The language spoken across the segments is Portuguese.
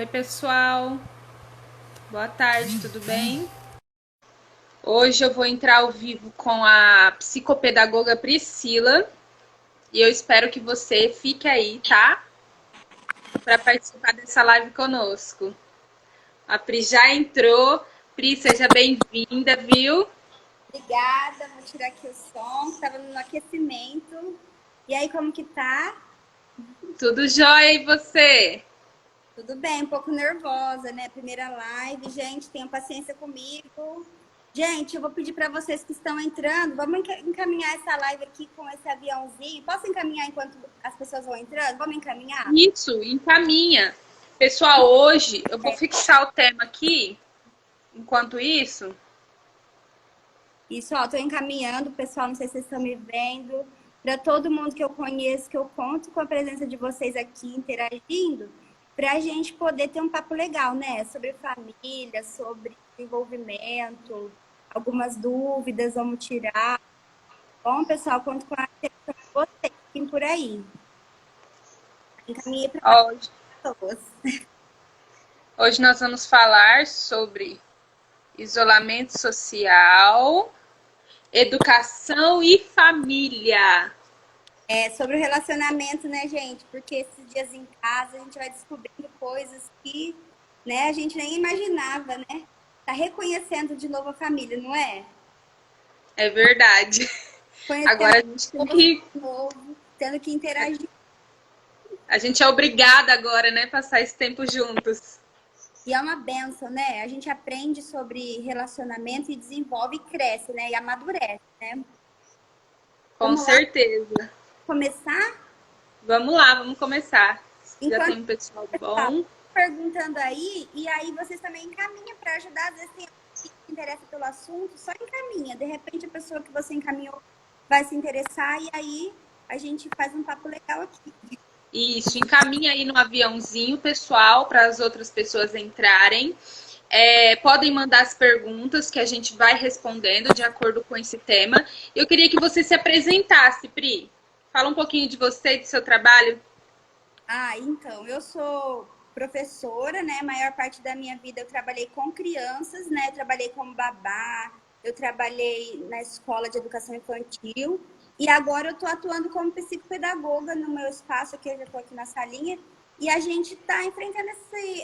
Oi, pessoal. Boa tarde, tudo bem? Hoje eu vou entrar ao vivo com a psicopedagoga Priscila e eu espero que você fique aí, tá? Para participar dessa live conosco. A Pri já entrou. Pri, seja bem-vinda, viu? Obrigada, vou tirar aqui o som, estava no aquecimento. E aí, como que tá? Tudo jóia e você? Tudo bem, um pouco nervosa, né? Primeira live, gente, tenham paciência comigo. Gente, eu vou pedir para vocês que estão entrando, vamos encaminhar essa live aqui com esse aviãozinho. Posso encaminhar enquanto as pessoas vão entrando? Vamos encaminhar? Isso, encaminha. Pessoal, hoje eu vou fixar o tema aqui. Enquanto isso, Isso, ó, tô encaminhando, pessoal, não sei se vocês estão me vendo. Para todo mundo que eu conheço, que eu conto com a presença de vocês aqui interagindo, para a gente poder ter um papo legal, né? Sobre família, sobre desenvolvimento, algumas dúvidas, vamos tirar. Bom, pessoal, conto com a atenção de vocês, fiquem por aí. Encaminhei para hoje, pessoas. hoje nós vamos falar sobre isolamento social, educação e família. Sobre o relacionamento, né, gente? Porque esses dias em casa a gente vai descobrindo coisas que, né, a gente nem imaginava, né? Tá reconhecendo de novo a família, não é? É verdade. Conhecendo Agora a gente tem pessoas que. de novo, tendo que interagir. A gente é obrigada agora, né? Passar esse tempo juntos. E é uma benção, né? A gente aprende sobre relacionamento e desenvolve e cresce, né? E amadurece, né? Com Vamos lá certeza. começar? Vamos lá, vamos começar. Já Enquanto tem um pessoal o pessoal bom. perguntando aí, e aí vocês também encaminham para ajudar, às vezes tem alguém que se interessa pelo assunto, só encaminha. De repente a pessoa que você encaminhou vai se interessar e aí a gente faz um papo legal aqui. Isso, encaminha aí no aviãozinho, pessoal, para as outras pessoas entrarem. Podem mandar as perguntas que a gente vai respondendo de acordo com esse tema. Eu queria que você se apresentasse, Pri. Fala um pouquinho de você e do seu trabalho. Ah, então, eu sou professora, né? A maior parte da minha vida eu trabalhei com crianças, né? Eu trabalhei como babá, eu trabalhei na escola de educação infantil e agora eu estou atuando como psicopedagoga no meu espaço aqui, eu já estou aqui na salinha e a gente está enfrentando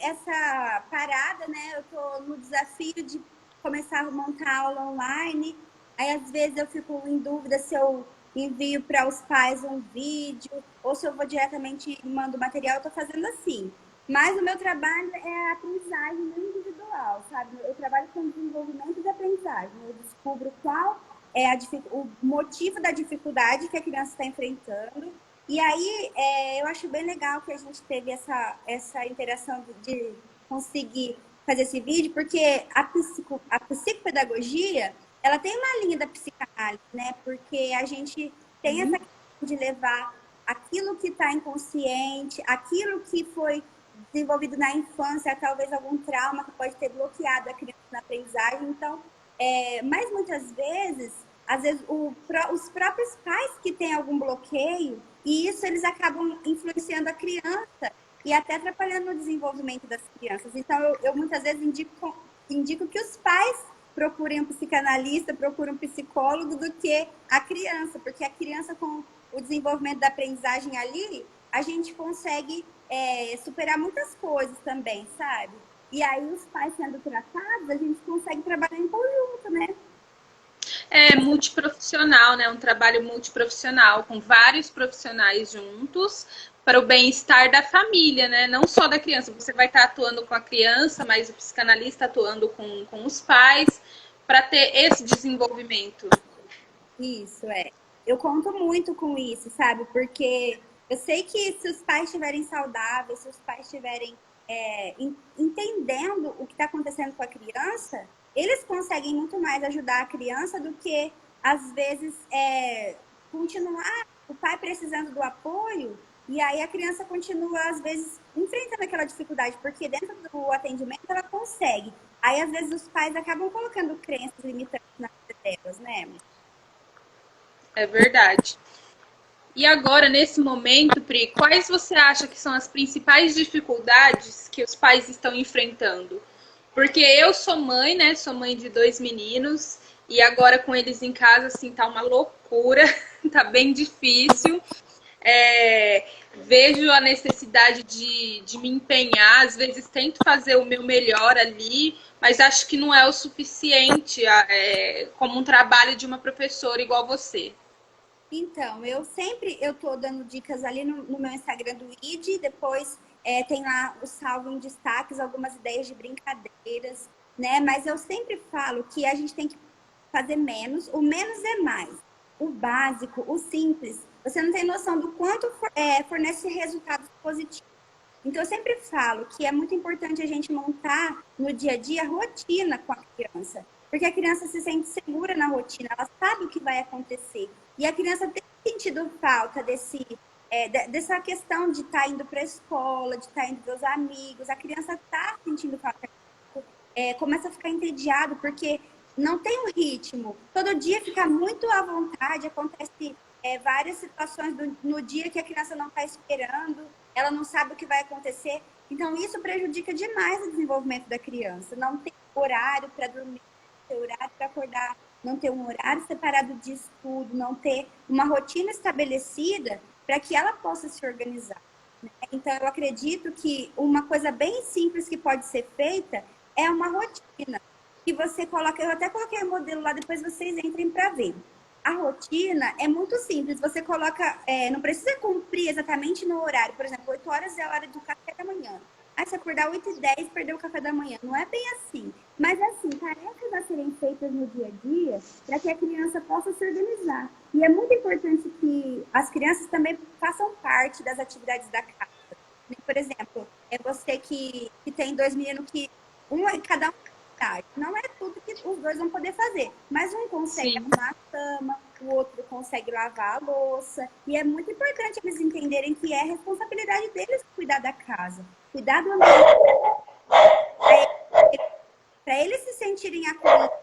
essa parada, né? Eu estou no desafio de começar a montar aula online, aí às vezes eu fico em dúvida se eu envio para os pais um vídeo, ou se eu vou diretamente e mando material, eu estou fazendo assim. Mas o meu trabalho é a aprendizagem individual, sabe? Eu trabalho com desenvolvimento de aprendizagem. Eu descubro qual é o motivo da dificuldade que a criança está enfrentando. E aí, eu acho bem legal que a gente teve essa interação de conseguir fazer esse vídeo, porque a psicopedagogia, ela tem uma linha da psicanálise, né? Porque a gente tem essa questão de levar aquilo que está inconsciente, aquilo que foi desenvolvido na infância, talvez algum trauma que pode ter bloqueado a criança na aprendizagem. Então, mas muitas vezes, às vezes, os próprios pais que têm algum bloqueio, e isso eles acabam influenciando a criança e até atrapalhando o desenvolvimento das crianças. Então, eu muitas vezes indico que os pais procurem um psicanalista, procurem um psicólogo do que a criança, porque a criança com o desenvolvimento da aprendizagem ali, a gente consegue superar muitas coisas também, sabe? E aí os pais sendo tratados, a gente consegue trabalhar em conjunto, né? É multiprofissional, né? Um trabalho multiprofissional, com vários profissionais juntos para o bem-estar da família, né? Não só da criança. Você vai estar atuando com a criança, mas o psicanalista atuando com os pais para ter esse desenvolvimento. Isso, é. Eu conto muito com isso, sabe? Porque eu sei que se os pais estiverem saudáveis, se os pais estiverem entendendo o que está acontecendo com a criança, eles conseguem muito mais ajudar a criança do que, às vezes, continuar o pai precisando do apoio e aí a criança continua, às vezes, enfrentando aquela dificuldade, porque dentro do atendimento ela consegue. Aí, às vezes, os pais acabam colocando crenças limitantes na vida delas, né? É verdade. E agora, nesse momento, Pri, quais você acha que são as principais dificuldades que os pais estão enfrentando? Porque eu sou mãe, né? Sou mãe de 2 meninos e agora com eles em casa, assim, tá uma loucura, tá bem difícil. Vejo a necessidade de me empenhar, às vezes tento fazer o meu melhor ali, mas acho que não é o suficiente como um trabalho de uma professora igual você. Então, eu tô dando dicas ali no meu Instagram do ID, depois tem lá o salvo em destaques, algumas ideias de brincadeiras, né? Mas eu sempre falo que a gente tem que fazer menos, o menos é mais. O básico, o simples, você não tem noção do quanto fornece resultados positivos. Então, eu sempre falo que é muito importante a gente montar no dia a dia rotina com a criança, porque a criança se sente segura na rotina, ela sabe o que vai acontecer. E a criança tem sentido falta dessa questão de estar indo para a escola, de estar indo ver os amigos. A criança está sentindo falta, começa a ficar entediado, porque não tem um ritmo. Todo dia fica muito à vontade, acontece várias situações no dia que a criança não está esperando, ela não sabe o que vai acontecer. Então, isso prejudica demais o desenvolvimento da criança. Não tem horário para dormir, não ter horário para acordar, não ter um horário separado de estudo, não ter uma rotina estabelecida para que ela possa se organizar. Né? Então, eu acredito que uma coisa bem simples que pode ser feita é uma rotina. Que você coloca, eu até coloquei o modelo lá, depois vocês entrem para ver. A rotina é muito simples, você coloca, não precisa cumprir exatamente no horário, por exemplo, 8 horas é a hora do café da manhã. Aí você acordar 8h10, perdeu o café da manhã. Não é bem assim. Mas assim, tarefas a serem feitas no dia a dia para que a criança possa se organizar. E é muito importante que as crianças também façam parte das atividades da casa. Por exemplo, é você que tem 2 meninos que cada um não é tudo que os dois vão poder fazer, mas um consegue arrumar a cama, o outro consegue lavar a louça, e é muito importante eles entenderem que é responsabilidade deles cuidar da casa, cuidar do ambiente, para eles se sentirem acolhidos,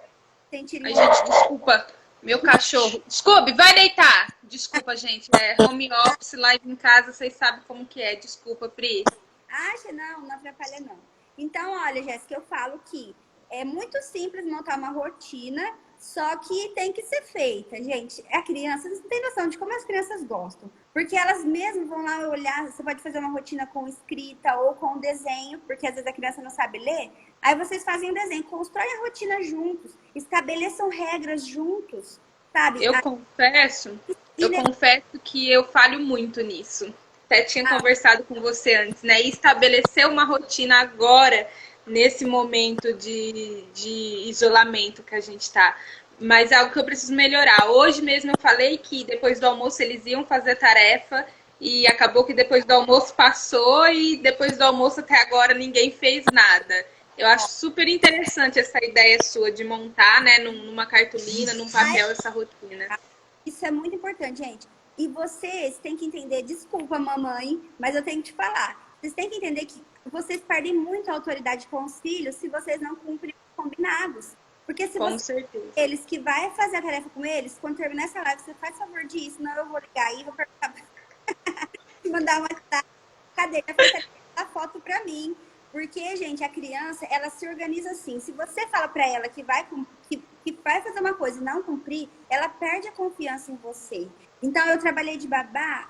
Ai, gente, desculpa, meu cachorro. Desculpe, vai deitar. Desculpa, gente, home office, live em casa, vocês sabem como que é. Desculpa, Pri. Acha? Não atrapalha não. Então, olha, Jéssica, eu falo que é muito simples montar uma rotina, só que tem que ser feita, gente. A criança, vocês não tem noção de como as crianças gostam. Porque elas mesmas vão lá olhar, você pode fazer uma rotina com escrita ou com desenho, porque às vezes a criança não sabe ler. Aí vocês fazem o desenho, constroem a rotina juntos, estabeleçam regras juntos, sabe? Eu confesso que eu falho muito nisso. Até tinha conversado com você antes, né? E estabelecer uma rotina agora, nesse momento de isolamento que a gente está. Mas é algo que eu preciso melhorar. Hoje mesmo eu falei que depois do almoço eles iam fazer tarefa e acabou que depois do almoço passou e depois do almoço até agora ninguém fez nada. Eu acho super interessante essa ideia sua de montar, né, numa cartolina, num papel, essa rotina. Isso é muito importante, gente. E vocês têm que entender, desculpa, mamãe, mas eu tenho que te falar. Vocês têm que entender que vocês perdem muito a autoridade com os filhos se vocês não cumprem os combinados. Porque se eles que vai fazer a tarefa com eles, quando terminar essa live, você faz favor disso, senão eu vou ligar aí, vou perguntar mandar uma cadê? A foto pra mim. Porque, gente, a criança, ela se organiza assim. Se você fala pra ela que vai fazer uma coisa e não cumprir, ela perde a confiança em você. Então, eu trabalhei de babá,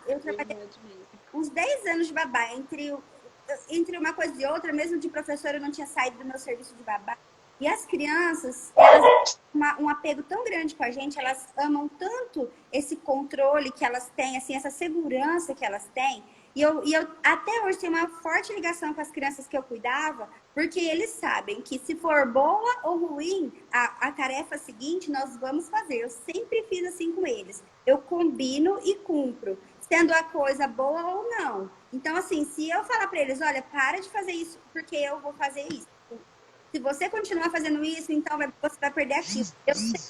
uns 10 anos de babá. Entre uma coisa e outra, mesmo de professora, eu não tinha saído do meu serviço de babá. E as crianças, elas têm um apego tão grande com a gente, elas amam tanto esse controle que elas têm, assim, essa segurança que elas têm. E eu até hoje tenho uma forte ligação com as crianças que eu cuidava, porque eles sabem que se for boa ou ruim, a tarefa seguinte nós vamos fazer. Eu sempre fiz assim com eles. Eu combino e cumpro, sendo a coisa boa ou não. Então, assim, se eu falar para eles, olha, para de fazer isso, porque eu vou fazer isso. Se você continuar fazendo isso, então você vai perder aquilo. Eu sempre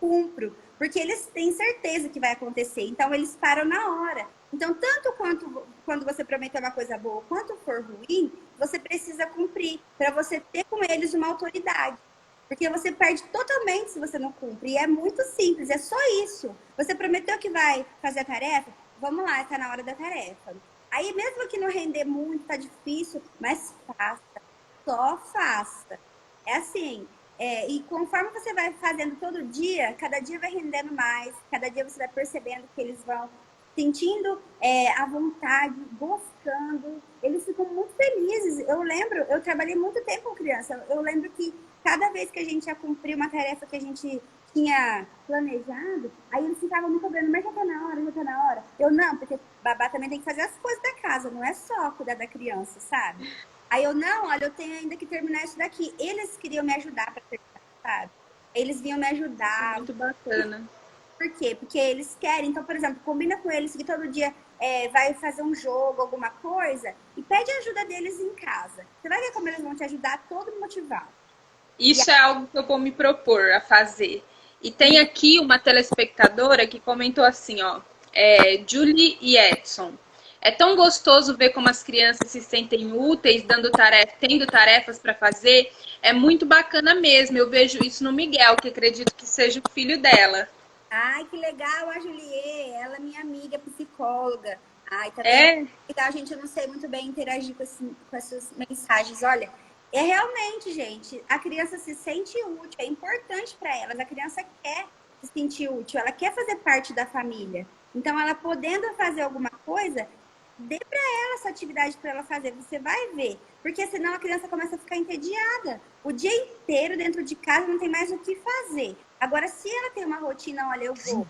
cumpro, porque eles têm certeza que vai acontecer. Então, eles param na hora. Então, tanto quando você prometeu uma coisa boa, quanto for ruim, você precisa cumprir, para você ter com eles uma autoridade. Porque você perde totalmente se você não cumpre. E é muito simples, é só isso. Você prometeu que vai fazer a tarefa, vamos lá, está na hora da tarefa. Aí, mesmo que não render muito, tá difícil, mas faça, só faça. É assim, e conforme você vai fazendo todo dia, cada dia vai rendendo mais, cada dia você vai percebendo que eles vão sentindo a vontade, gostando, eles ficam muito felizes. Eu lembro, eu trabalhei muito tempo com criança, eu lembro que cada vez que a gente ia cumprir uma tarefa que a gente tinha planejado, aí eles ficavam me cobrando, mas já tá na hora, já tá na hora. Eu não, porque babá também tem que fazer as coisas da casa, não é só cuidar da criança, sabe? Aí eu, não, olha, eu tenho ainda que terminar isso daqui. Eles queriam me ajudar para terminar, sabe? Eles vinham me Isso é ajudar. muito bacana. Por quê? Porque eles querem. Então, por exemplo, combina com eles que todo dia vai fazer um jogo, alguma coisa, e pede ajuda deles em casa. Você vai ver como eles vão te ajudar todo motivado. Isso é algo que eu vou me propor a fazer. E tem aqui uma telespectadora que comentou assim, ó, Julie e Edson. É tão gostoso ver como as crianças se sentem úteis, tendo tarefas para fazer. É muito bacana mesmo. Eu vejo isso no Miguel, que acredito que seja o filho dela. Ai, que legal a Julie, ela é minha amiga psicóloga. Ai, tá vendo? É, Legal, gente, eu não sei muito bem interagir com essas mensagens. Olha, é realmente, gente, a criança se sente útil, é importante para elas. A criança quer se sentir útil, ela quer fazer parte da família. Então, ela podendo fazer alguma coisa, dê para ela essa atividade para ela fazer, você vai ver. Porque senão a criança começa a ficar entediada. O dia inteiro dentro de casa não tem mais o que fazer. Agora, se ela tem uma rotina, olha, hoje eu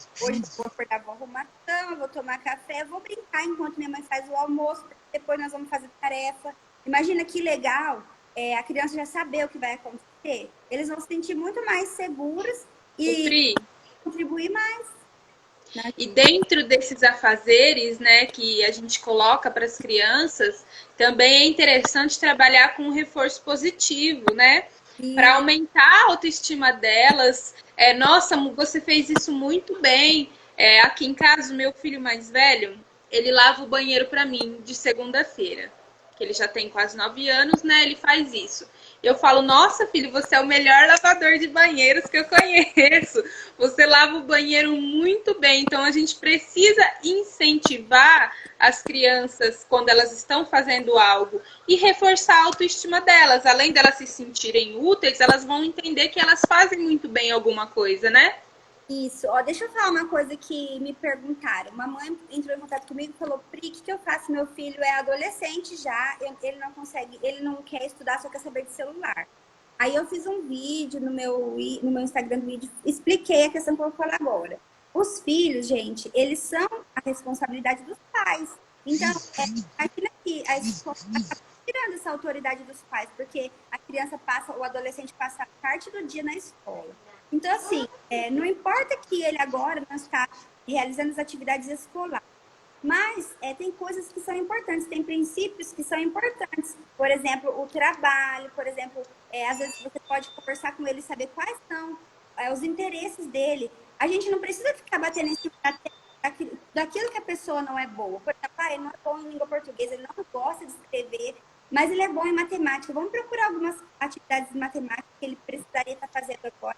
vou acordar, vou arrumar a cama, vou tomar café, vou brincar enquanto minha mãe faz o almoço, depois nós vamos fazer tarefa. Imagina que legal a criança já saber o que vai acontecer. Eles vão se sentir muito mais seguros o e Pri. contribuir mais. Né? E dentro desses afazeres, né, que a gente coloca para as crianças, também é interessante trabalhar com um reforço positivo, né? Para aumentar a autoestima delas. Nossa, você fez isso muito bem. Aqui em casa, o meu filho mais velho, ele lava o banheiro para mim de segunda-feira. Que ele já tem quase 9 anos, né? Ele faz isso. Eu falo, nossa, filho, você é o melhor lavador de banheiros que eu conheço. Você lava o banheiro muito bem. Então, a gente precisa incentivar as crianças quando elas estão fazendo algo e reforçar a autoestima delas. Além delas se sentirem úteis, elas vão entender que elas fazem muito bem alguma coisa, né? Isso, ó, deixa eu falar uma coisa que me perguntaram. Uma mãe entrou em contato comigo e falou: Pri, o que eu faço? Meu filho é adolescente já, ele não consegue, ele não quer estudar, só quer saber de celular. Aí eu fiz um vídeo no meu Instagram do vídeo, expliquei a questão que eu vou falar agora. Os filhos, gente, eles são a responsabilidade dos pais. Então, imagina que a escola está tirando essa autoridade dos pais, porque a criança passa, o adolescente passa parte do dia na escola. Então, assim, não importa que ele agora não está realizando as atividades escolares, mas tem coisas que são importantes, tem princípios que são importantes. Por exemplo, o trabalho, por exemplo, às vezes você pode conversar com ele e saber quais são os interesses dele. A gente não precisa ficar batendo em cima daquilo que a pessoa não é boa. Por exemplo, ele não é bom em língua portuguesa, ele não gosta de escrever, mas ele é bom em matemática. Vamos procurar algumas atividades de matemática que ele precisaria estar fazendo agora,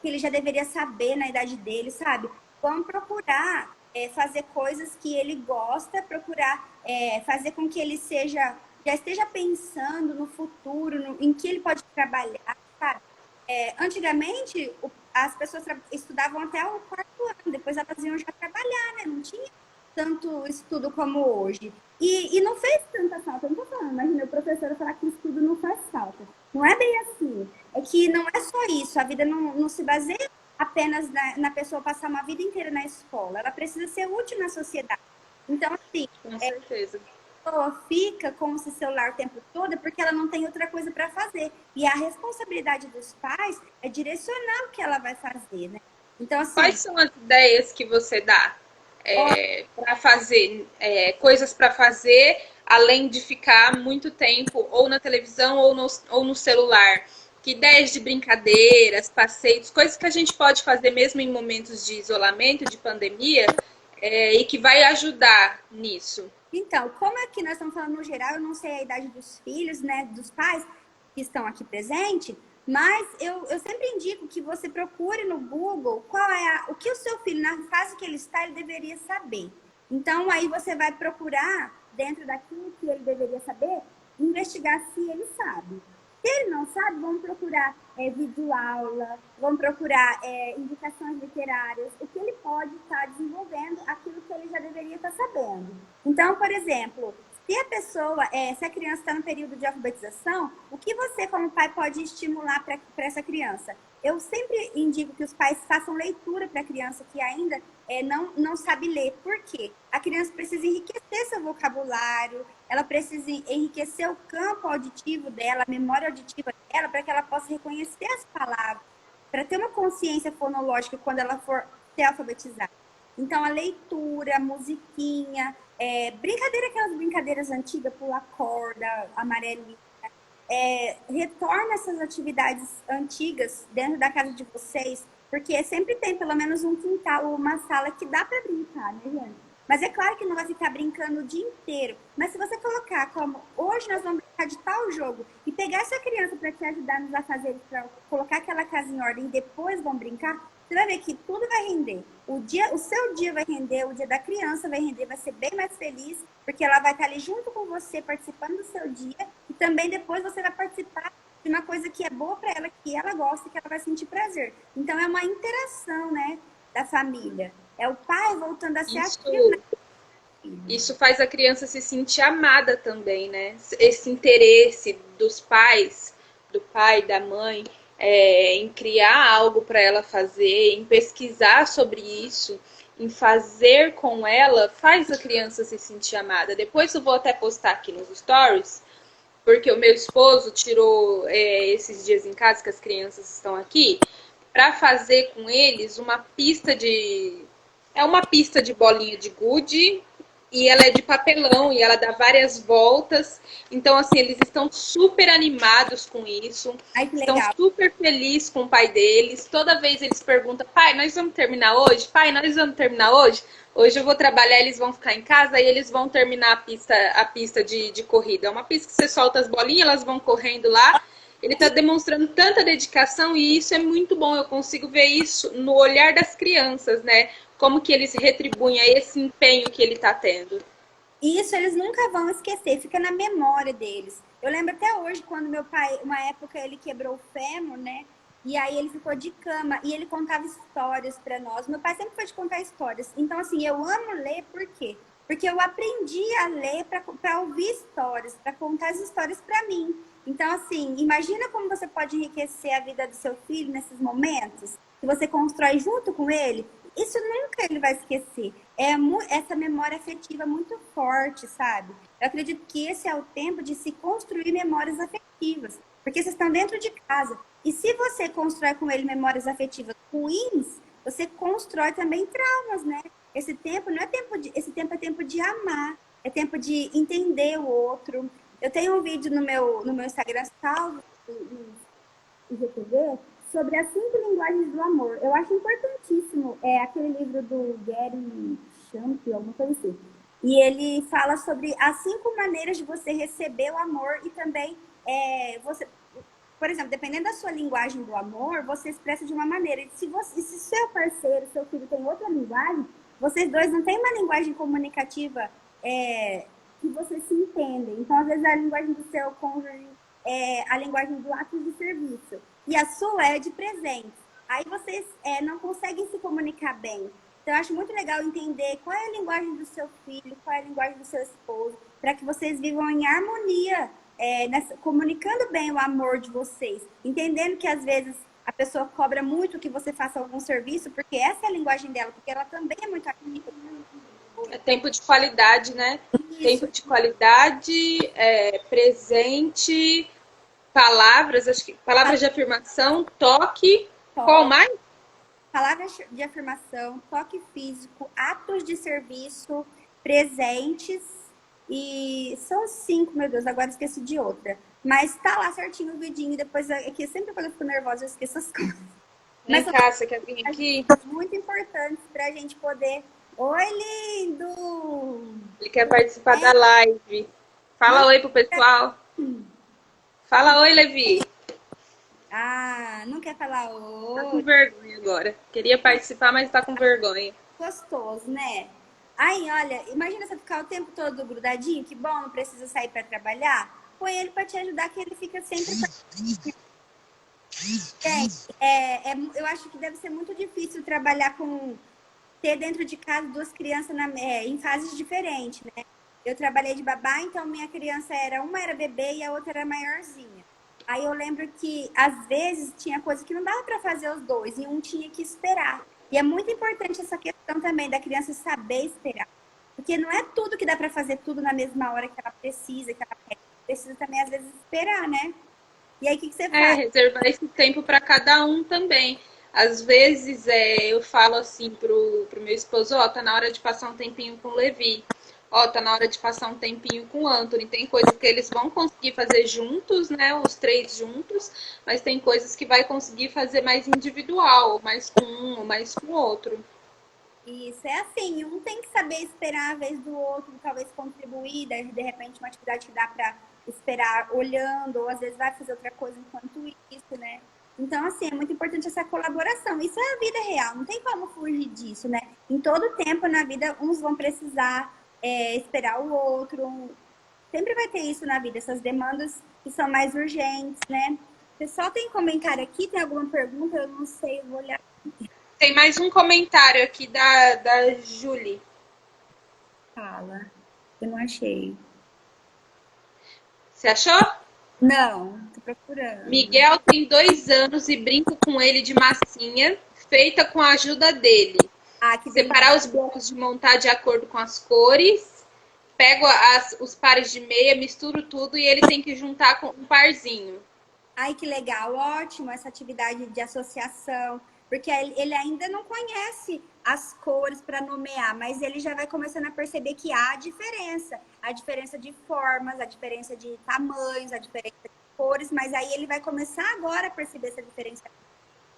que ele já deveria saber na idade dele, sabe? Vamos procurar fazer coisas que ele gosta, procurar fazer com que ele já esteja pensando no futuro, em que ele pode trabalhar, sabe? Antigamente, as pessoas estudavam até o 4º ano, depois elas iam já trabalhar, né? Não tinha tanto estudo como hoje. E não fez tanta falta, eu não tô falando, imagina o professor falar que estudo não faz falta. Não é bem assim. É que não é só isso, a vida não se baseia apenas na pessoa passar uma vida inteira na escola, ela precisa ser útil na sociedade. Então, assim, Com certeza. a pessoa fica com esse celular o tempo todo porque ela não tem outra coisa para fazer. E a responsabilidade dos pais é direcionar o que ela vai fazer, né? Então, assim, Quais são as ideias que você dá para fazer, coisas para fazer, além de ficar muito tempo ou na televisão ou no celular? Que ideias de brincadeiras, passeios, coisas que a gente pode fazer mesmo em momentos de isolamento, de pandemia, e que vai ajudar nisso? então, como aqui nós estamos falando no geral, eu não sei a idade dos filhos, né, dos pais que estão aqui presentes, mas eu sempre indico que você procure no Google o que o seu filho, na fase que ele está, ele deveria saber. Então, aí você vai procurar, dentro daquilo que ele deveria saber, investigar se ele sabe. Se ele não sabe, vamos procurar videoaula, vamos procurar indicações literárias, o que ele pode estar desenvolvendo, aquilo que ele já deveria estar sabendo. Então, por exemplo, se a criança está no período de alfabetização, o que você, como pai, pode estimular para essa criança? Eu sempre indico que os pais façam leitura para a criança que ainda não sabe ler. Por quê? A criança precisa enriquecer seu vocabulário, ela precisa enriquecer o campo auditivo dela, a memória auditiva dela, para que ela possa reconhecer as palavras, para ter uma consciência fonológica quando ela for ser alfabetizada. Então, a leitura, a musiquinha, aquelas brincadeiras antigas, pular corda, amarelinha, retorna essas atividades antigas dentro da casa de vocês, porque sempre tem pelo menos um quintal ou uma sala que dá para brincar, né, gente? Mas é claro que não vai ficar brincando o dia inteiro. Mas se você colocar como hoje nós vamos brincar de tal jogo e pegar essa criança para te ajudar nos afazeres, para colocar aquela casa em ordem e depois vão brincar, você vai ver que tudo vai render. O seu dia vai render, o dia da criança vai render, vai ser bem mais feliz, porque ela vai estar ali junto com você, participando do seu dia, e também depois você vai participar de uma coisa que é boa para ela, que ela gosta, que ela vai sentir prazer. Então é uma interação, né, da família. É o pai voltando a ser ativo. Isso faz a criança se sentir amada também, né? Esse interesse dos pais, do pai, da mãe, em criar algo para ela fazer, em pesquisar sobre isso, em fazer com ela, faz a criança se sentir amada. Depois eu vou até postar aqui nos stories, porque o meu esposo tirou esses dias em casa, que as crianças estão aqui, para fazer com eles uma pista de... É uma pista de bolinha de gude, e ela é de papelão, e ela dá várias voltas. Então, assim, eles estão super animados com isso. Ai, que estão legal. super felizes com o pai deles. Toda vez eles perguntam, pai, nós vamos terminar hoje? Pai, nós vamos terminar hoje? Hoje eu vou trabalhar, eles vão ficar em casa e eles vão terminar a pista de corrida. É uma pista que você solta as bolinhas, elas vão correndo lá. Ele está demonstrando tanta dedicação e isso é muito bom. Eu consigo ver isso no olhar das crianças, né? Como que eles retribuem a esse empenho que ele está tendo. Isso eles nunca vão esquecer, fica na memória deles. Eu lembro até hoje, quando meu pai, uma época, ele quebrou o fêmur, né? E aí ele ficou de cama e ele contava histórias para nós. Meu pai sempre foi de contar histórias. Então, assim, eu amo ler, por quê? Porque eu aprendi a ler para ouvir histórias, para contar as histórias para mim. Então, assim, imagina como você pode enriquecer a vida do seu filho nesses momentos, que você constrói junto com ele. Isso nunca ele vai esquecer. Essa memória afetiva muito forte, sabe? Eu acredito que esse é o tempo de se construir memórias afetivas, porque vocês estão dentro de casa. E se você constrói com ele memórias afetivas ruins, você constrói também traumas, né? Esse tempo não é esse tempo é tempo de amar, é tempo de entender o outro. Eu tenho um vídeo no meu Instagram, salvo no IGTV, sobre as 5 linguagens do amor. Eu acho importantíssimo aquele livro do Gary Champ, alguma coisa assim. E ele fala sobre as 5 maneiras de você receber o amor e também você, por exemplo, dependendo da sua linguagem do amor, você expressa de uma maneira. E se seu parceiro, seu filho tem outra linguagem, vocês dois não têm uma linguagem comunicativa que vocês se entendem. Então, às vezes, a linguagem do seu cônjuge é a linguagem do ato de serviço. E a sua é de presente. Aí vocês não conseguem se comunicar bem. Então, eu acho muito legal entender qual é a linguagem do seu filho, qual é a linguagem do seu esposo, para que vocês vivam em harmonia, comunicando bem o amor de vocês. Entendendo que, às vezes, a pessoa cobra muito que você faça algum serviço, porque essa é a linguagem dela, porque ela também é muito ativa. É tempo de qualidade, né? Isso. Tempo de qualidade, presente, palavras, acho que palavras de afirmação, toque, qual mais? Palavras de afirmação, toque físico, atos de serviço, presentes e são 5, meu Deus, agora esqueci de outra. Mas tá lá certinho o vidinho, depois aqui sempre quando eu fico nervosa eu esqueço as coisas. Mas cá, você quer vir aqui? Muito importantes pra gente poder... Oi, lindo! Ele quer participar da live. Fala oi pro pessoal. Fala oi, Levi. Ah, não quer falar oi? Tá com vergonha agora. Queria participar, mas tá com vergonha. Gostoso, né? Aí, olha, imagina você ficar o tempo todo grudadinho, que bom, não precisa sair para trabalhar. Põe ele para te ajudar, que ele fica sempre. Gente, eu acho que deve ser muito difícil trabalhar com ter dentro de casa duas crianças em fases diferentes, né? Eu trabalhei de babá, então minha criança uma era bebê e a outra era maiorzinha. Aí eu lembro que às vezes tinha coisa que não dava para fazer os dois e um tinha que esperar. E é muito importante essa questão também da criança saber esperar, porque não é tudo que dá para fazer tudo na mesma hora que ela precisa, que ela quer. Precisa também às vezes esperar, né? E aí o que você faz? Reservar esse tempo para cada um também. Às vezes eu falo assim pro meu esposo, ó, tá na hora de passar um tempinho com o Levi. Ó, tá na hora de passar um tempinho com o Anthony. Tem coisas que eles vão conseguir fazer juntos, né? Os três juntos, mas tem coisas que vai conseguir fazer mais individual, mais com um, ou mais com o outro. Isso é assim, um tem que saber esperar a vez do outro, talvez contribuir, de repente uma atividade que dá para esperar olhando, ou às vezes vai fazer outra coisa enquanto isso, né? Então, assim, é muito importante essa colaboração. Isso é a vida real, não tem como fugir disso, né? Em todo tempo na vida, uns vão precisar esperar o outro. Sempre vai ter isso na vida, essas demandas que são mais urgentes, né? O pessoal tem comentário aqui, tem alguma pergunta? Eu não sei, eu vou olhar. Tem mais um comentário aqui da Julie. Fala, eu não achei. Você achou? Não, tô procurando. Miguel tem 2 anos e brinco com ele de massinha, feita com a ajuda dele. Ah, que Separar delícia. os blocos de montar de acordo com as cores. Pego os pares de meia, misturo tudo e ele tem que juntar com um parzinho. Ai, que legal, ótimo essa atividade de associação, porque ele ainda não conhece as cores para nomear, mas ele já vai começando a perceber que há a diferença de formas, a diferença de tamanhos, a diferença de cores, mas aí ele vai começar agora a perceber essa diferença,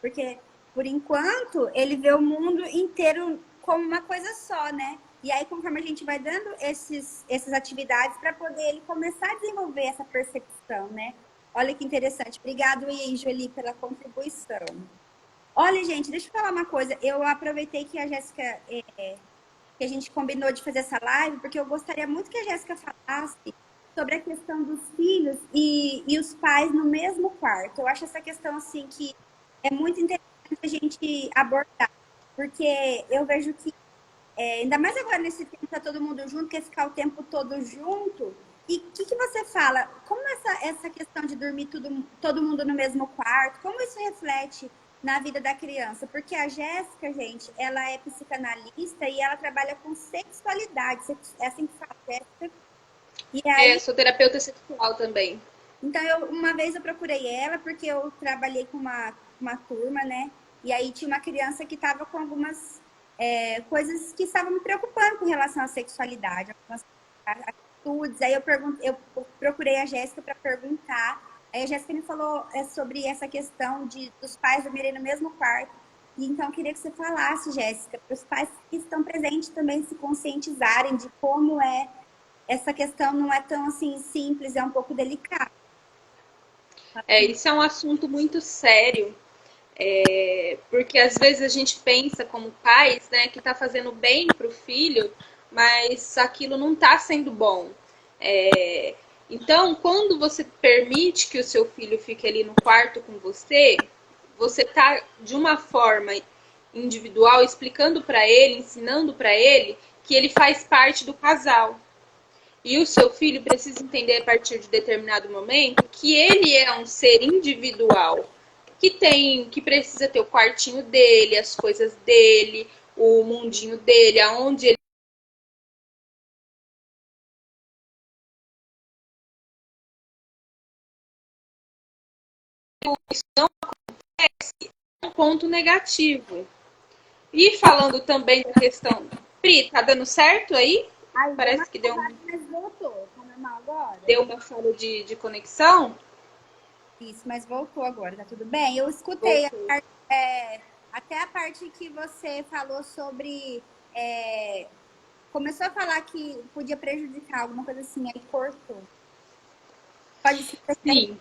porque por enquanto ele vê o mundo inteiro como uma coisa só, né? E aí, conforme a gente vai dando essas atividades para poder ele começar a desenvolver essa percepção, né? Olha que interessante. Obrigado, Jolie, pela contribuição. Olha, gente, deixa eu falar uma coisa. Eu aproveitei que a Jéssica, que a gente combinou de fazer essa live, porque eu gostaria muito que a Jéssica falasse sobre a questão dos filhos e os pais no mesmo quarto. Eu acho essa questão, assim, que é muito interessante a gente abordar, porque eu vejo que, ainda mais agora nesse tempo, tá todo mundo junto, quer ficar o tempo todo junto. E o que você fala? Como essa questão de dormir todo mundo no mesmo quarto, como isso reflete na vida da criança? Porque a Jéssica, gente, ela é psicanalista e ela trabalha com sexualidade. É assim que fala, Jéssica. E aí, Sou terapeuta sexual também. então, uma vez eu procurei ela porque eu trabalhei com uma turma, né? E aí tinha uma criança que estava com algumas coisas que estavam me preocupando com relação à sexualidade, algumas atitudes. Aí eu procurei a Jéssica para perguntar. Aí a Jéssica me falou sobre essa questão dos pais dormirem no mesmo quarto. E então eu queria que você falasse, Jéssica, para os pais que estão presentes também se conscientizarem de como essa questão não é tão assim simples, é um pouco delicada. Isso é um assunto muito sério, porque às vezes a gente pensa como pais, né, que está fazendo bem para o filho, mas aquilo não está sendo bom. Então, quando você permite que o seu filho fique ali no quarto com você, você está de uma forma individual explicando para ele, ensinando para ele que ele faz parte do casal. E o seu filho precisa entender a partir de determinado momento que ele é um ser individual, que precisa ter o quartinho dele, as coisas dele, o mundinho dele, aonde ele é um ponto negativo. E falando também da questão, Pri, tá dando certo aí? Aí Parece que mas voltou. Tá normal agora? deu uma falha de conexão. Isso, mas voltou agora, tá tudo bem? Eu escutei até a parte que você falou sobre. Começou a falar que podia prejudicar alguma coisa assim, aí cortou. Pode ser. Sim.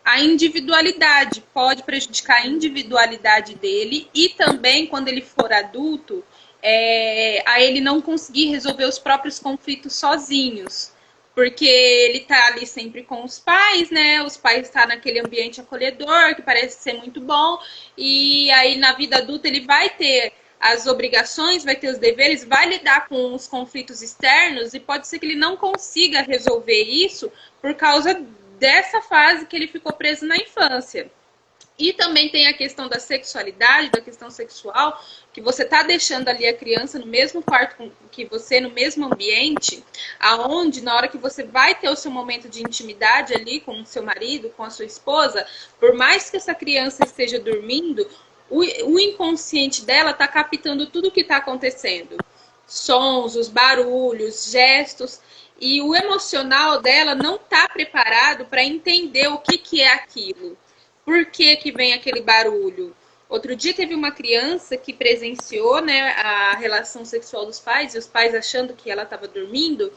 A individualidade pode prejudicar a individualidade dele e também quando ele for adulto, a ele não conseguir resolver os próprios conflitos sozinhos. Porque ele tá ali sempre com os pais, né? Os pais estão naquele ambiente acolhedor, que parece ser muito bom. E aí, na vida adulta, ele vai ter as obrigações, vai ter os deveres, vai lidar com os conflitos externos e pode ser que ele não consiga resolver isso por causa dessa fase que ele ficou preso na infância. E também tem a questão da sexualidade, da questão sexual, que você está deixando ali a criança no mesmo quarto que você, no mesmo ambiente, aonde na hora que você vai ter o seu momento de intimidade ali com o seu marido, com a sua esposa, por mais que essa criança esteja dormindo, o inconsciente dela está captando tudo o que está acontecendo. Sons, os barulhos, gestos, e o emocional dela não está preparado para entender o que é aquilo. Por que que vem aquele barulho? Outro dia teve uma criança que presenciou, né, a relação sexual dos pais, e os pais achando que ela estava dormindo,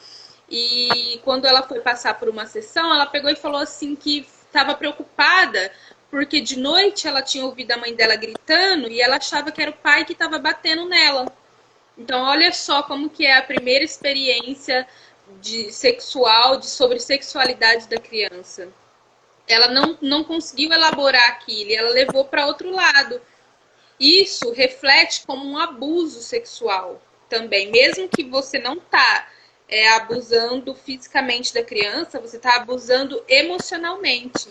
e quando ela foi passar por uma sessão, ela pegou e falou assim que estava preocupada, porque de noite ela tinha ouvido a mãe dela gritando, e ela achava que era o pai que estava batendo nela. Então, olha só como que é a primeira experiência sobre sexualidade da criança. Ela não conseguiu elaborar aquilo, ela levou para outro lado. Isso reflete como um abuso sexual também. Mesmo que você não está abusando fisicamente da criança, você está abusando emocionalmente.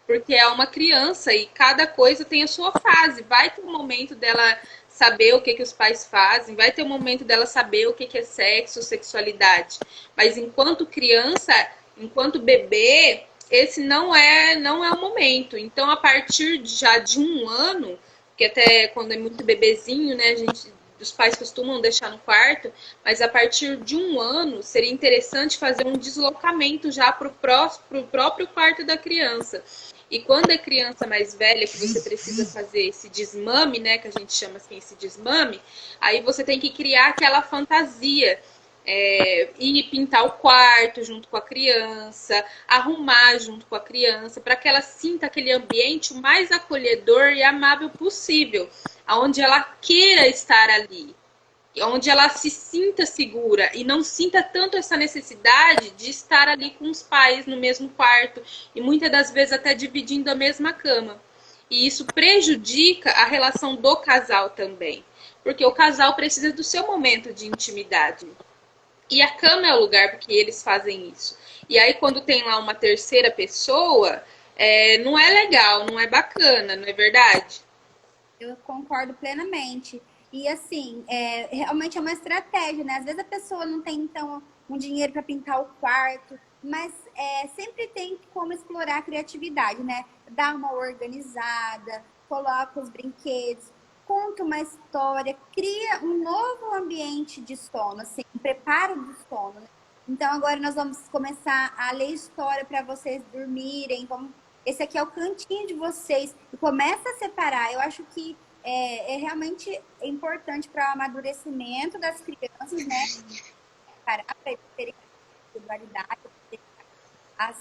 Porque é uma criança e cada coisa tem a sua fase. Vai ter um momento dela saber o que os pais fazem, vai ter um momento dela saber o que é sexo, sexualidade. Mas enquanto criança, enquanto bebê, esse não é o momento. Então, a partir já de 1 ano, que até quando é muito bebezinho, né, os pais costumam deixar no quarto, mas a partir de 1 ano seria interessante fazer um deslocamento já para o próprio quarto da criança. E quando é criança mais velha, que você precisa fazer esse desmame, né, que a gente chama assim, esse desmame, aí você tem que criar aquela fantasia. E pintar o quarto junto com a criança, arrumar junto com a criança, para que ela sinta aquele ambiente o mais acolhedor e amável possível, onde ela queira estar ali, onde ela se sinta segura e não sinta tanto essa necessidade de estar ali com os pais no mesmo quarto e muitas das vezes até dividindo a mesma cama. E isso prejudica a relação do casal também, porque o casal precisa do seu momento de intimidade. E a cama é o lugar porque eles fazem isso. E aí, quando tem lá uma terceira pessoa, não é legal, não é bacana, não é verdade? Eu concordo plenamente. E assim, realmente é uma estratégia, né? Às vezes a pessoa não tem, então, um dinheiro para pintar o quarto, mas sempre tem como explorar a criatividade, né? Dá uma organizada, coloca os brinquedos, conta uma história, cria um novo ambiente de sono, assim, um preparo do sono, né? Então agora nós vamos começar a ler história para vocês dormirem. Esse aqui é o cantinho de vocês. E começa a separar. Eu acho que realmente importante para o amadurecimento das crianças, né? Para terem individualidade, a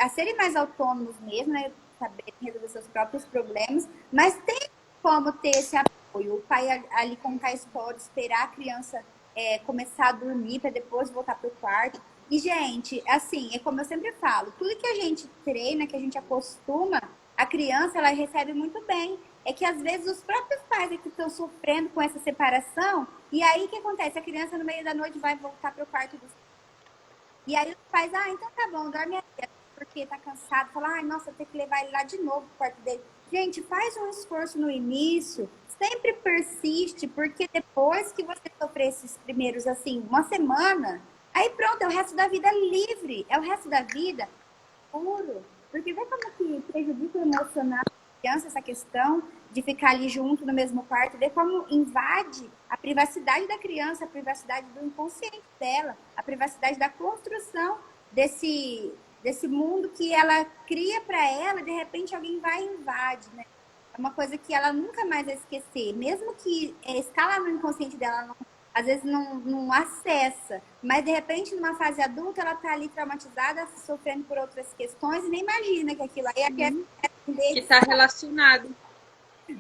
serem mais autônomos mesmo, né? Saberem resolver seus próprios problemas, mas tem como ter esse apoio. O pai ali contar a história, esperar a criança começar a dormir para depois voltar para o quarto. E, gente, assim, é como eu sempre falo, tudo que a gente treina, que a gente acostuma, a criança, ela recebe muito bem. É que, às vezes, os próprios pais é que estão sofrendo com essa separação, e aí o que acontece? A criança, no meio da noite, vai voltar para o quarto dos... E aí os pais, então tá bom, dorme aí, porque tá cansado. Fala, nossa, tem que levar ele lá de novo pro quarto dele. Gente, faz um esforço no início, sempre persiste, porque depois que você sofrer esses primeiros, assim, 1 semana, aí pronto, é o resto da vida livre, é o resto da vida puro. Porque vê como que prejudica o emocional da criança essa questão de ficar ali junto no mesmo quarto, vê como invade a privacidade da criança, a privacidade do inconsciente dela, a privacidade da construção desse mundo que ela cria para ela, de repente alguém vai e invade, né? É uma coisa que ela nunca mais vai esquecer, mesmo que está lá no inconsciente dela, às vezes não acessa, mas de repente numa fase adulta ela está ali traumatizada, sofrendo por outras questões e nem imagina que aquilo aí é que está relacionado,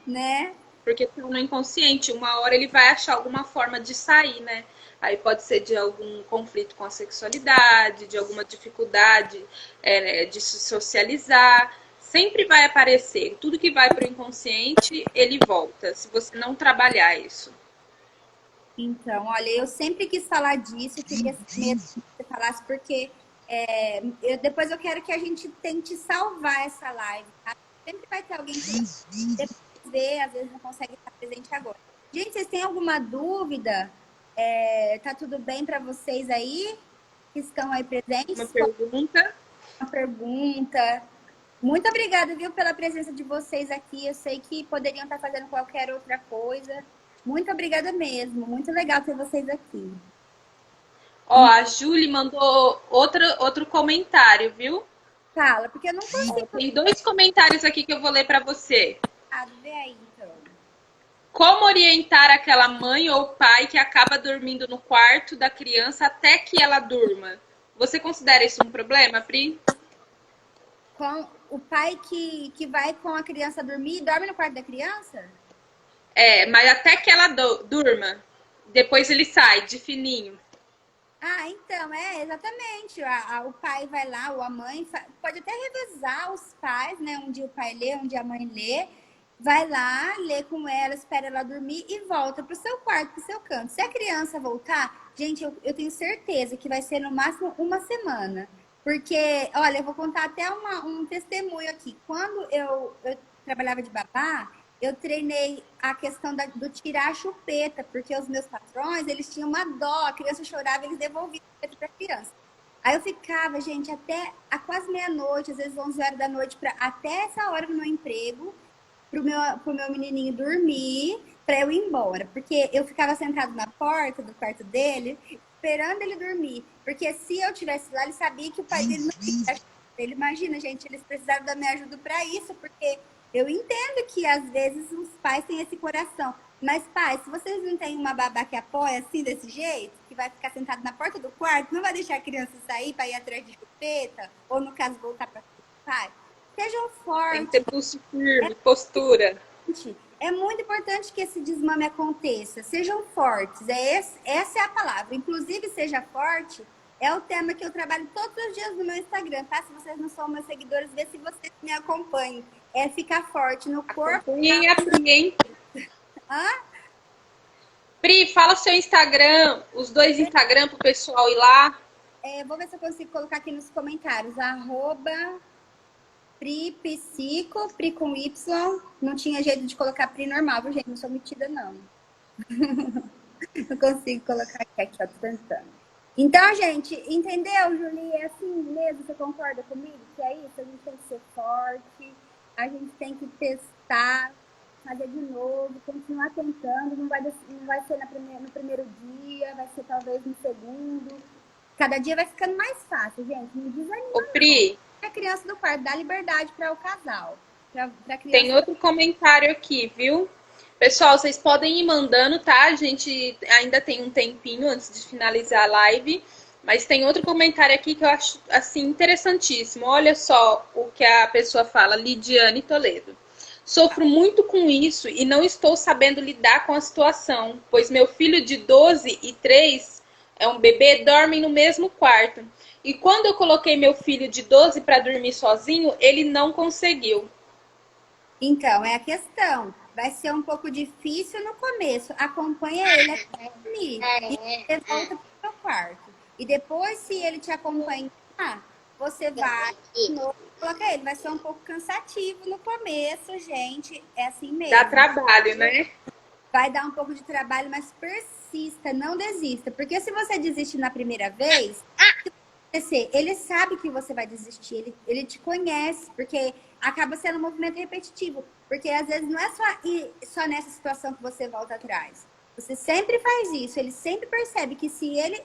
né? porque tá no inconsciente. Uma hora ele vai achar alguma forma de sair, né? Aí pode ser de algum conflito com a sexualidade, de alguma dificuldade de se socializar. Sempre vai aparecer. Tudo que vai para o inconsciente, ele volta, se você não trabalhar isso. Então, olha, eu sempre quis falar disso, eu queria mesmo que você falasse, porque depois eu quero que a gente tente salvar essa live, tá? Sempre vai ter alguém que depois vê, às vezes não consegue estar presente agora. Gente, vocês têm alguma dúvida? Tá tudo bem para vocês aí, que estão aí presentes? Uma pergunta? Uma pergunta. Muito obrigada, viu, pela presença de vocês aqui. Eu sei que poderiam estar fazendo qualquer outra coisa. Muito obrigada mesmo. Muito legal ter vocês aqui. Ó, a Julie mandou outro comentário, viu? Fala, porque eu não consigo. Tem 2 comentários aqui que eu vou ler para você. Vê aí, então. Como orientar aquela mãe ou pai que acaba dormindo no quarto da criança até que ela durma? Você considera isso um problema, Pri? Com o pai que vai com a criança dormir e dorme no quarto da criança? Mas até que ela durma. Depois ele sai de fininho. Então, exatamente. O pai vai lá, ou a mãe, pode até revezar os pais, né? Um dia o pai lê, um dia a mãe lê. Vai lá, lê com ela, espera ela dormir e volta pro seu quarto, pro seu canto. Se a criança voltar, gente, eu tenho certeza que vai ser no máximo uma semana. Porque, olha, eu vou contar até um testemunho aqui. Quando eu trabalhava de babá, eu treinei a questão do tirar a chupeta, porque os meus patrões, eles tinham uma dó, a criança chorava, eles devolviam a chupeta para a criança. Aí eu ficava, gente, até a quase meia-noite, às vezes 11 horas da noite, até essa hora do meu emprego, pro meu menininho dormir, para eu ir embora. Porque eu ficava sentado na porta do quarto dele, esperando ele dormir. Porque se eu tivesse lá, ele sabia que o pai dele não ia. Ele imagina, gente, eles precisaram da minha ajuda para isso, porque eu entendo que às vezes os pais têm esse coração. Mas, pai, se vocês não têm uma babá que apoia assim, desse jeito, que vai ficar sentado na porta do quarto, não vai deixar a criança sair para ir atrás de chupeta, ou no caso, voltar para o pai, sejam fortes. Tem que ter pulso firme, postura. É muito importante que esse desmame aconteça. Sejam fortes. Essa é a palavra. Inclusive, seja forte é o tema que eu trabalho todos os dias no meu Instagram, tá? Se vocês não são meus seguidores, vê se vocês me acompanham. É ficar forte no corpo. Acompanhem a Pri, hein? Hã? Pri, fala seu Instagram, os 2 Instagram pro pessoal ir lá. Vou ver se eu consigo colocar aqui nos comentários. @Pri Psico, Pri com Y. Não tinha jeito de colocar Pri normal, viu, gente? Não sou metida, não. Não consigo colocar aqui, ó, tô tentando. Então, gente, entendeu, Julie? É assim mesmo? Você concorda comigo? Que é isso? A gente tem que ser forte, a gente tem que testar, fazer de novo, continuar tentando. Não vai ser no primeiro dia, vai ser talvez no segundo. Cada dia vai ficando mais fácil, gente. Não desanima. Ô, Pri, a criança do quarto, dá liberdade para o casal. Pra criança... Tem outro comentário aqui, viu? Pessoal, vocês podem ir mandando, tá? A gente ainda tem um tempinho antes de finalizar a live. Mas tem outro comentário aqui que eu acho, assim, interessantíssimo. Olha só o que a pessoa fala, Lidiane Toledo. Sofro muito com isso e não estou sabendo lidar com a situação, pois meu filho de 12 e 3 é um bebê, dormem no mesmo quarto. E quando eu coloquei meu filho de 12 para dormir sozinho, ele não conseguiu. Então, é a questão. Vai ser um pouco difícil no começo. Acompanha ele até dormir. E você volta para o seu quarto. E depois, se ele te acompanhar, você vai de novo, coloca ele. Vai ser um pouco cansativo no começo, gente. É assim mesmo. Dá trabalho, né? Vai dar um pouco de trabalho, mas persista, não desista. Porque se você desiste na primeira vez, ele sabe que você vai desistir. Ele te conhece, porque acaba sendo um movimento repetitivo. Porque às vezes não é só nessa situação que você volta atrás. Você sempre faz isso. Ele sempre percebe que se ele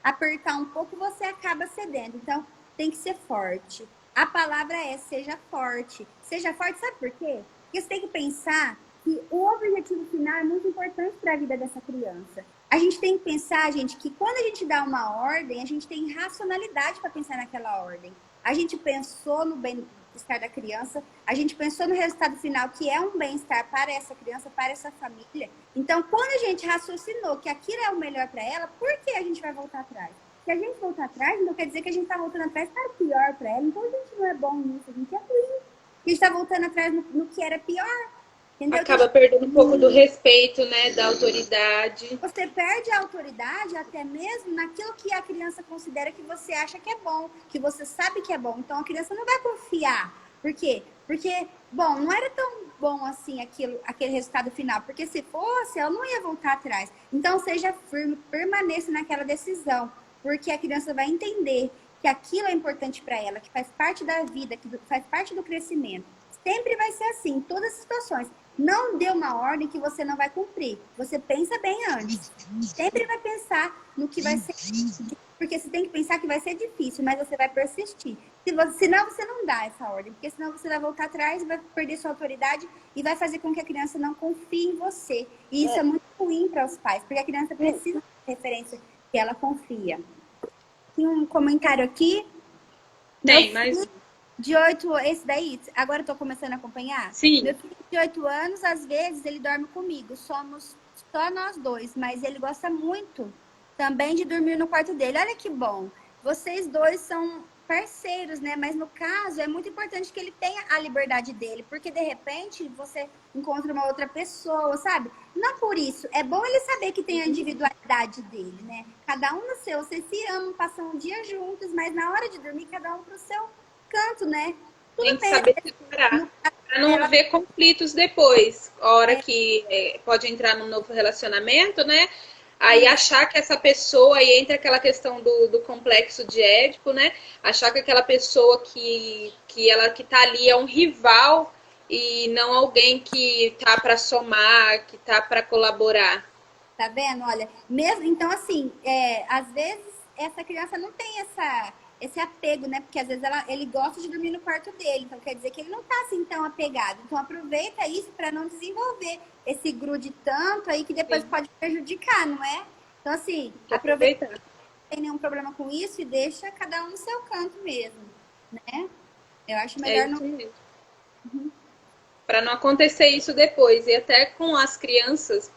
apertar um pouco, você acaba cedendo. Então, tem que ser forte. A palavra é seja forte. Seja forte, sabe por quê? Porque você tem que pensar que o objetivo final é muito importante para a vida dessa criança. A gente tem que pensar, gente, que quando a gente dá uma ordem, a gente tem racionalidade para pensar naquela ordem. A gente pensou no bem bem-estar da criança, a gente pensou no resultado final, que é um bem-estar para essa criança, para essa família. Então, quando a gente raciocinou que aquilo é o melhor para ela, por que a gente vai voltar atrás? Se a gente voltar atrás, não quer dizer que a gente está voltando atrás para o pior para ela. Então, a gente não é bom nisso, a gente é ruim. A gente está voltando atrás no que era pior. Entendeu? Acaba perdendo um pouco do respeito, né, da autoridade. Você perde a autoridade até mesmo naquilo que a criança considera que você acha que é bom, que você sabe que é bom. Então a criança não vai confiar. Por quê? Porque, bom, não era tão bom assim aquele resultado final. Porque se fosse, ela não ia voltar atrás. Então seja firme, permaneça naquela decisão. Porque a criança vai entender que aquilo é importante para ela, que faz parte da vida, que faz parte do crescimento. Sempre vai ser assim, em todas as situações. Não dê uma ordem que você não vai cumprir. Você pensa bem antes. Sempre vai pensar no que vai ser. Porque você tem que pensar que vai ser difícil, mas você vai persistir. Senão você não dá essa ordem. Porque senão você vai voltar atrás, vai perder sua autoridade e vai fazer com que a criança não confie em você. E isso é muito ruim para os pais, porque a criança precisa de referência que ela confia. Tem um comentário aqui. Tem, mas... De 8, esse daí, agora eu tô começando a acompanhar? Sim. Meu filho de 8 anos, às vezes, ele dorme comigo. Somos só nós dois, mas ele gosta muito também de dormir no quarto dele. Olha que bom. Vocês dois são parceiros, né? Mas no caso, é muito importante que ele tenha a liberdade dele, porque de repente você encontra uma outra pessoa, sabe? Não por isso. É bom ele saber que tem a individualidade dele, né? Cada um no seu. Vocês se amam, passam um dia juntos, mas na hora de dormir, cada um pro seu canto, né? Tudo tem que saber separar, para não haver conflitos depois. A hora que pode entrar num novo relacionamento, né? Aí achar que essa pessoa, aí entra aquela questão do complexo de Édipo, né? Achar que aquela pessoa que tá ali é um rival e não alguém que tá para somar, que tá para colaborar. Tá vendo? Olha, mesmo, então assim, às vezes essa criança não tem esse apego, né? Porque às vezes ele gosta de dormir no quarto dele, então quer dizer que ele não tá assim tão apegado. Então aproveita isso para não desenvolver esse grude tanto aí que depois pode prejudicar, não é? Então assim, aproveita, não tem nenhum problema com isso e deixa cada um no seu canto mesmo, né? Eu acho melhor não. Uhum. Para não acontecer isso depois. E até com as crianças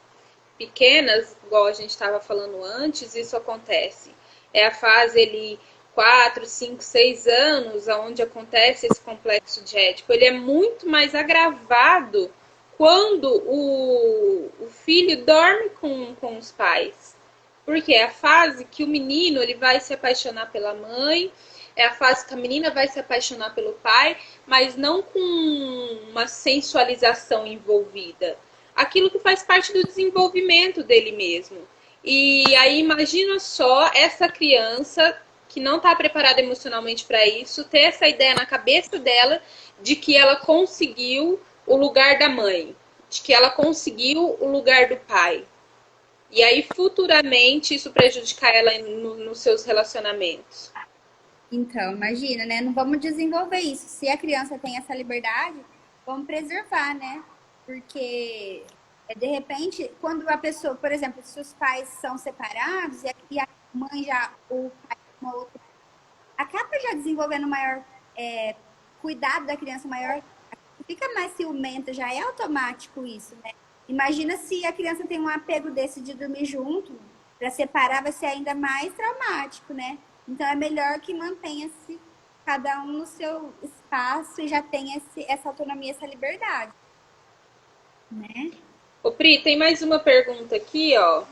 pequenas, igual a gente estava falando antes, isso acontece. É a fase ele 4, 5, 6 anos, onde acontece esse complexo de Édipo, ele é muito mais agravado quando o filho dorme com os pais. Porque é a fase que o menino ele vai se apaixonar pela mãe, é a fase que a menina vai se apaixonar pelo pai, mas não com uma sensualização envolvida. Aquilo que faz parte do desenvolvimento dele mesmo. E aí imagina só essa criança que não está preparada emocionalmente para isso, ter essa ideia na cabeça dela de que ela conseguiu o lugar da mãe, de que ela conseguiu o lugar do pai. E aí, futuramente, isso prejudicar ela nos seus relacionamentos. Então, imagina, né? Não vamos desenvolver isso. Se a criança tem essa liberdade, vamos preservar, né? Porque, de repente, quando a pessoa, por exemplo, se os pais são separados e a mãe já, o pai, uma outra, acaba já desenvolvendo maior cuidado da criança, maior, fica mais ciumenta, já é automático isso, né? Imagina se a criança tem um apego desse de dormir junto, para separar vai ser ainda mais traumático, né? Então é melhor que mantenha-se cada um no seu espaço e já tenha essa autonomia, essa liberdade, né? Ô Pri, tem mais uma pergunta aqui, ó.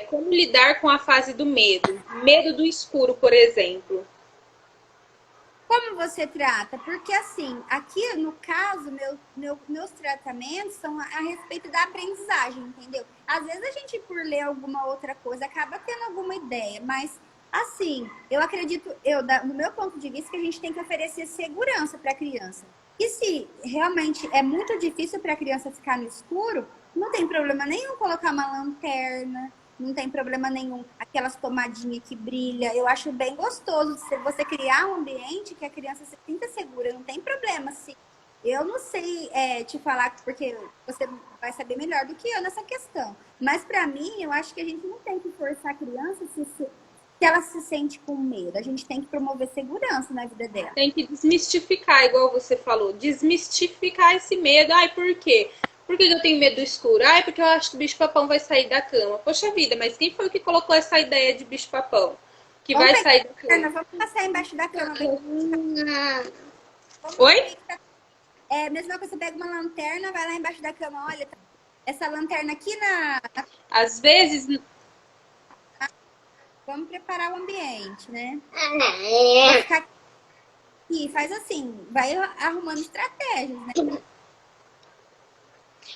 Como lidar com a fase do medo? Medo do escuro, por exemplo. Como você trata? Porque assim, aqui no caso, meus tratamentos são a respeito da aprendizagem, entendeu? Às vezes a gente, por ler alguma outra coisa, acaba tendo alguma ideia, mas assim, eu acredito, no meu ponto de vista, que a gente tem que oferecer segurança para a criança. E se realmente é muito difícil para a criança ficar no escuro, não tem problema nenhum colocar uma lanterna, não tem problema nenhum aquelas tomadinhas que brilha. Eu acho bem gostoso você criar um ambiente que a criança se sinta segura, não tem problema. Se eu não sei te falar, porque você vai saber melhor do que eu nessa questão. Mas para mim, eu acho que a gente não tem que forçar a criança se ela se sente com medo, a gente tem que promover segurança na vida dela. Tem que desmistificar, igual você falou, desmistificar esse medo. Ai, por quê? Por que eu tenho medo do escuro? Ai, porque eu acho que o bicho-papão vai sair da cama. Poxa vida, mas quem foi que colocou essa ideia de bicho-papão? Que Vamos vai pegar sair da a lanterna, cama? vamos passar embaixo da cama. Oi? É, mesma coisa, você pega uma lanterna, vai lá embaixo da cama, olha, tá essa lanterna aqui Às vezes, vamos preparar o ambiente, né? Vou ficar aqui, faz assim, vai arrumando estratégias, né?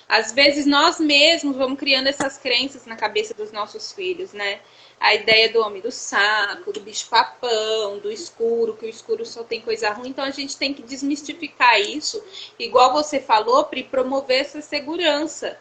às vezes nós mesmos vamos criando essas crenças na cabeça dos nossos filhos, né? A ideia do homem do saco, do bicho-papão, do escuro, que o escuro só tem coisa ruim. Então a gente tem que desmistificar isso. Igual você falou, Pri, promover essa segurança.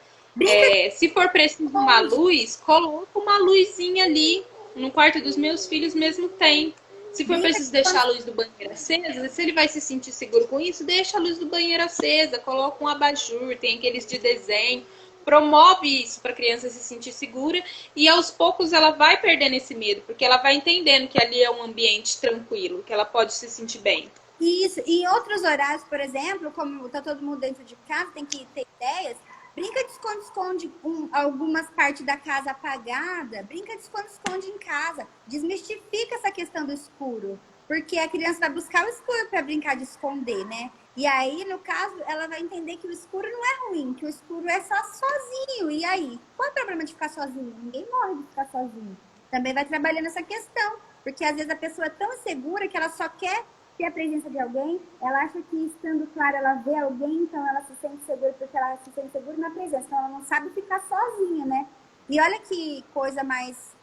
Se for preciso uma luz, coloca uma luzinha ali. No quarto dos meus filhos mesmo tem. Se for preciso deixar a luz do banheiro acesa, se ele vai se sentir seguro com isso, deixa a luz do banheiro acesa, coloca um abajur, tem aqueles de desenho. Promove isso para a criança se sentir segura e aos poucos ela vai perdendo esse medo, porque ela vai entendendo que ali é um ambiente tranquilo, que ela pode se sentir bem. Isso, e em outros horários, por exemplo, como tá todo mundo dentro de casa, tem que ter ideias. Brinca de esconde-esconde algumas partes da casa apagada. Brinca de esconde-esconde em casa. Desmistifica essa questão do escuro. Porque a criança vai buscar o escuro para brincar de esconder, né? E aí, no caso, ela vai entender que o escuro não é ruim, que o escuro é só sozinho. E aí? Qual é o problema de ficar sozinho? Ninguém morre de ficar sozinho. Também vai trabalhando essa questão. Porque às vezes a pessoa é tão insegura que ela só quer ter a presença de alguém, ela acha que estando claro ela vê alguém, então ela se sente segura porque ela se sente segura na presença, então ela não sabe ficar sozinha, né? E olha que coisa mais,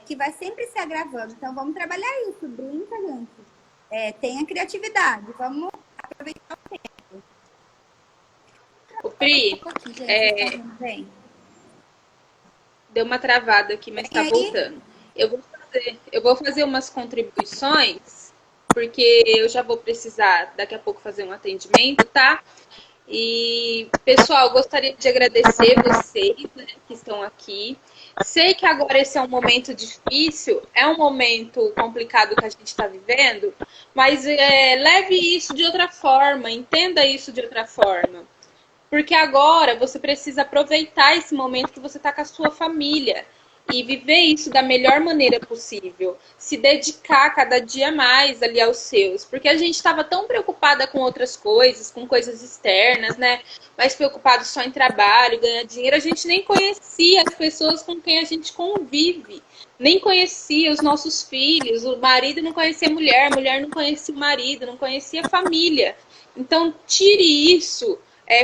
que vai sempre se agravando. Então vamos trabalhar isso, brinca, gente. Tenha criatividade, vamos aproveitar o tempo. O Pri, Gente, bem. deu uma travada aqui, mas está voltando. Eu vou fazer umas contribuições porque eu já vou precisar daqui a pouco fazer um atendimento, tá? E, pessoal, gostaria de agradecer vocês, né, que estão aqui. Sei que agora esse é um momento difícil, é um momento complicado que a gente está vivendo, mas leve isso de outra forma, entenda isso de outra forma. Porque agora você precisa aproveitar esse momento que você está com a sua família e viver isso da melhor maneira possível. Se dedicar cada dia mais ali aos seus. Porque a gente estava tão preocupada com outras coisas, com coisas externas, né? Mais preocupado só em trabalho, ganhar dinheiro. A gente nem conhecia as pessoas com quem a gente convive. Nem conhecia os nossos filhos. O marido não conhecia a mulher não conhecia o marido, não conhecia a família. Então, tire isso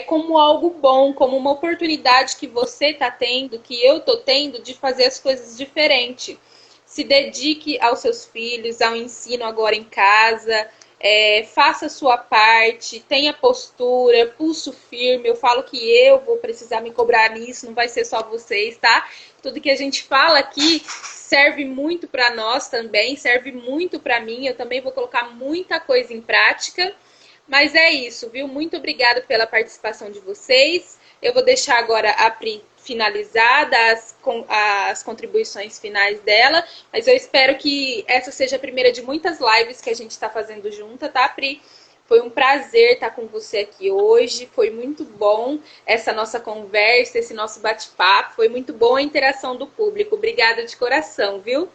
como algo bom, como uma oportunidade que você está tendo, que eu estou tendo, de fazer as coisas diferente. Se dedique aos seus filhos, ao ensino agora em casa, faça a sua parte, tenha postura, pulso firme. Eu falo que eu vou precisar me cobrar nisso, não vai ser só vocês, tá? Tudo que a gente fala aqui serve muito para nós também, serve muito para mim. Eu também vou colocar muita coisa em prática. Mas é isso, viu? Muito obrigada pela participação de vocês. Eu vou deixar agora a Pri finalizada as contribuições finais dela, mas eu espero que essa seja a primeira de muitas lives que a gente está fazendo junta, tá, Pri? Foi um prazer estar com você aqui hoje, foi muito bom essa nossa conversa, esse nosso bate-papo, foi muito bom a interação do público. Obrigada de coração, viu?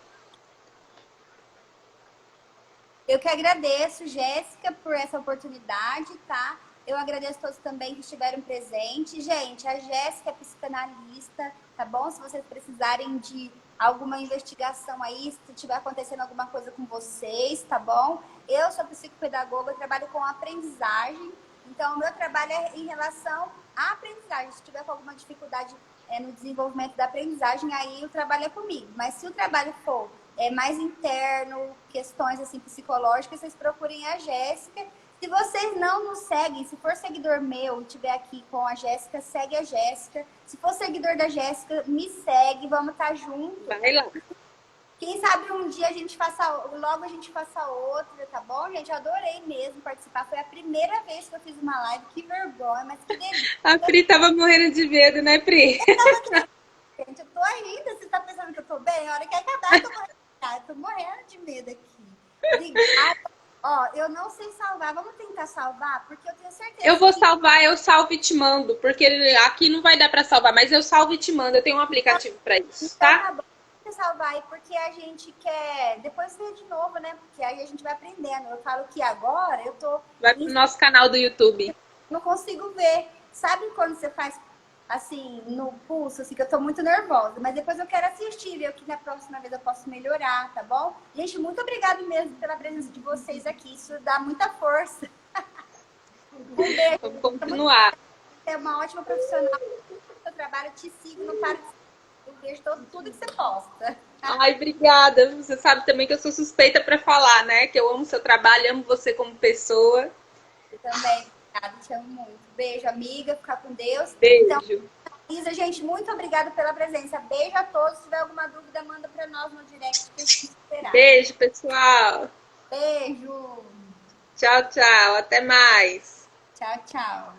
Eu que agradeço, Jéssica, por essa oportunidade, tá? Eu agradeço a todos também que estiveram presentes. Gente, a Jéssica é psicanalista, tá bom? Se vocês precisarem de alguma investigação aí, se estiver acontecendo alguma coisa com vocês, tá bom? Eu sou psicopedagoga, eu trabalho com aprendizagem. Então, o meu trabalho é em relação à aprendizagem. Se tiver com alguma dificuldade no desenvolvimento da aprendizagem, aí o trabalho é comigo. Mas se o trabalho for mais interno, questões assim psicológicas, vocês procurem a Jéssica. Se vocês não nos seguem, se for seguidor meu e estiver aqui com a Jéssica, segue a Jéssica. Se for seguidor da Jéssica, me segue, vamos estar juntos. Vai lá. Quem sabe um dia logo a gente faça outra, tá bom, gente? Eu adorei mesmo participar. Foi a primeira vez que eu fiz uma live. Que vergonha, mas que delícia. A Pri tava morrendo de medo, né, Pri? Gente, eu tô ainda. Você tá pensando que eu tô bem? A hora que acabar, eu tô morrendo. Ah, eu tô morrendo de medo aqui. Obrigada. Ó, eu não sei salvar. Vamos tentar salvar? Porque eu tenho Eu certeza vou que salvar, eu salvo e te mando, porque aqui não vai dar para salvar, mas eu salvo e te mando. Eu tenho um aplicativo para isso, então tá? tá bom. Vamos salvar aí, porque a gente quer depois ver de novo, né? Porque aí a gente vai aprendendo. Eu falo que agora eu tô Vai pro nosso canal do YouTube. não consigo ver. Sabe quando você faz assim, no pulso, assim, que eu tô muito nervosa, mas depois eu quero assistir, ver o que na próxima vez eu posso melhorar, tá bom? Gente, muito obrigada mesmo pela presença de vocês aqui, isso dá muita força. Um beijo, Vamos muito continuar. é uma ótima profissional do seu trabalho, te sigo, não para de seguir, eu vejo tudo que você posta. Ai, obrigada. Você sabe também que eu sou suspeita para falar, né? Que eu amo seu trabalho, amo você como pessoa. Eu também, obrigada, te amo muito. Beijo, amiga, fica com Deus. Então, Beijo. Isa, gente, muito obrigada pela presença. Beijo a todos. Se tiver alguma dúvida, manda para nós no direct que a gente esperar. Beijo, pessoal. Beijo. Tchau, tchau. Até mais. Tchau, tchau.